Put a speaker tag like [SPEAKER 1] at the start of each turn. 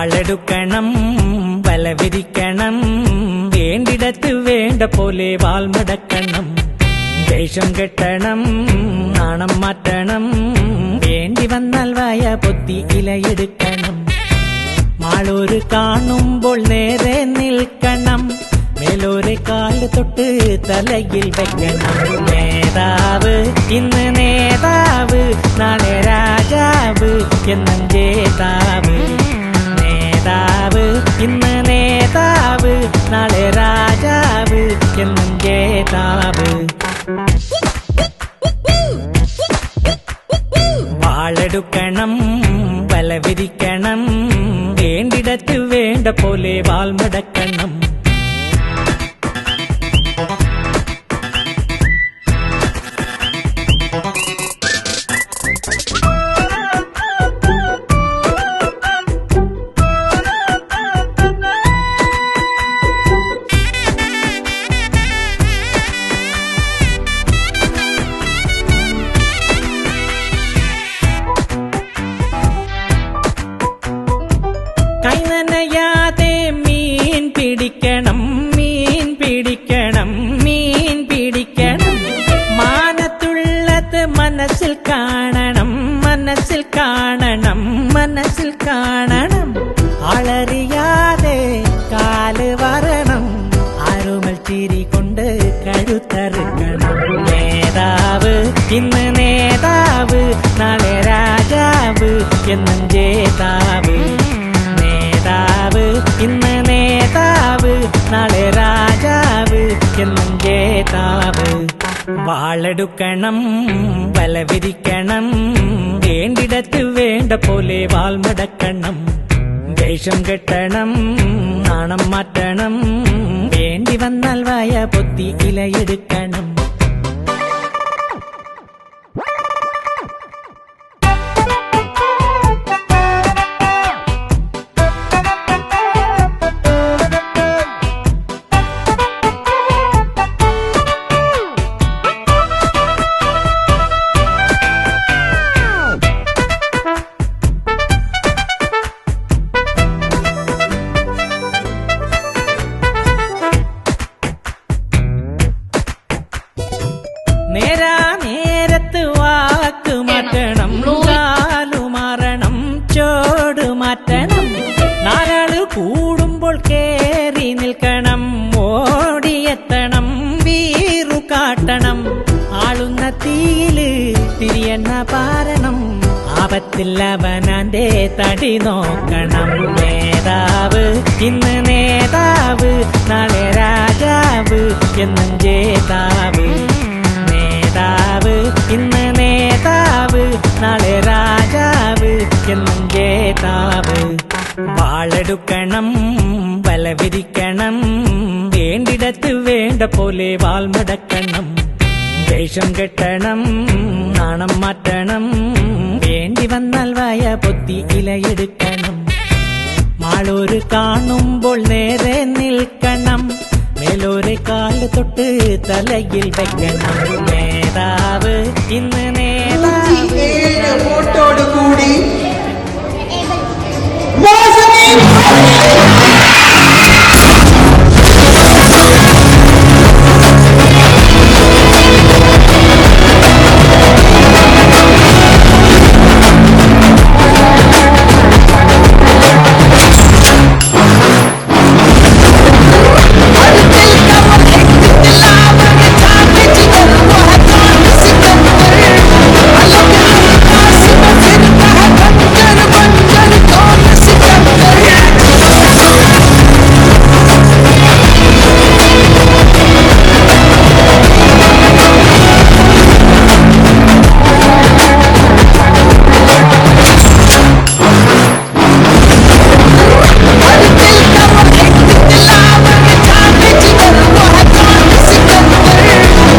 [SPEAKER 1] വാളെടുക്കണം വലവിരിക്കണം വേണ്ടിടത്ത് വേണ്ട പോലെ വാൾമടക്കണം ദേഷ്യം കെട്ടണം നാണം മാറ്റണം വേണ്ടി വന്നാൽ വായ പൊത്തി ഇലയെടുക്കണം മാളൂര് കാണുമ്പോൾ നേരെ നിൽക്കണം മേലോരെ കാല് തൊട്ട് തലയിൽ വെക്കണം നേതാവ് ഇന്ന് നേതാവ് നാളെ രാജാവ് എന്നും ജേതാവ് നേതാവ് ഇന്ന് നേതാവ് നാളെ രാജാവ് എന്നും ജേതാവ് വാളെടുക്കണം വലവിരിക്കണം വേണ്ടിടത്ത് വേണ്ട പോലെ വാൾമടക്കണം കൈനനയാതെ മീൻ പിടിക്കണം മീൻ പിടിക്കണം മീൻ പിടിക്കണം മാനത്തുള്ളത് മനസ്സിൽ കാണണം മനസ്സിൽ കാണണം മനസ്സിൽ കാണണം ആളറിയാതെ കാല് വരണം ആരുമൽ ചിരി കൊണ്ട് കഴുത്തറുക്കണം നേതാവ് ഇന്ന് നേതാവ് നാളെ രാജാവ് എന്നും ജേതാവ് നേതാവ് ഇന്ന് നേതാവ് നാളെ രാജാവ് എന്നും ജേതാവ് വാളെടുക്കണം വലവിരിക്കണം വേണ്ടിടത്ത് വേണ്ട പോലെ വാൾമടക്കണം ദേഷ്യം കെട്ടണം നാണം മാറ്റണം വേണ്ടി വന്നാൽ വായ പൊത്തി ഇലയെടുക്കണം നേരാ നേരത്ത് വാക്ക് മാറ്റണം കാലുമാറണം ചോട് മാറ്റണം നാലാള് കൂടുമ്പോൾ കേറി നിൽക്കണം ഓടിയെത്തണം വീറു കാട്ടണം ആളുന്ന തീയില് തിരിയെണ്ണ പാരണം ആപത്തിൽ അവനാന്റെ തടി നോക്കണം നേതാവ് ഇന്ന് നേതാവ് നാളെ രാജാവ് എന്നും ജേതാവ് നേതാവ് ഇന്ന് നേതാവ് നാളെ രാജാവ് എന്നും ജേതാവ് വാളെടുക്കണം വലവിരിക്കണം വേണ്ടിടത്ത് വേണ്ട പോലെ വാൾമടക്കണം ദേഷ്യം കെട്ടണം നാണം മാറ്റണം വേണ്ടി വന്നാൽ വായ പൊത്തി ഇലയെടുക്കണം മാളൂര് കാണുമ്പോൾ നേരെ നിൽക്കണം മേലോരെ കാല് തൊട്ട് തലയിൽ വെക്കണം നേതാവ് ഇന്ന് നേതാവ്
[SPEAKER 2] കൂടി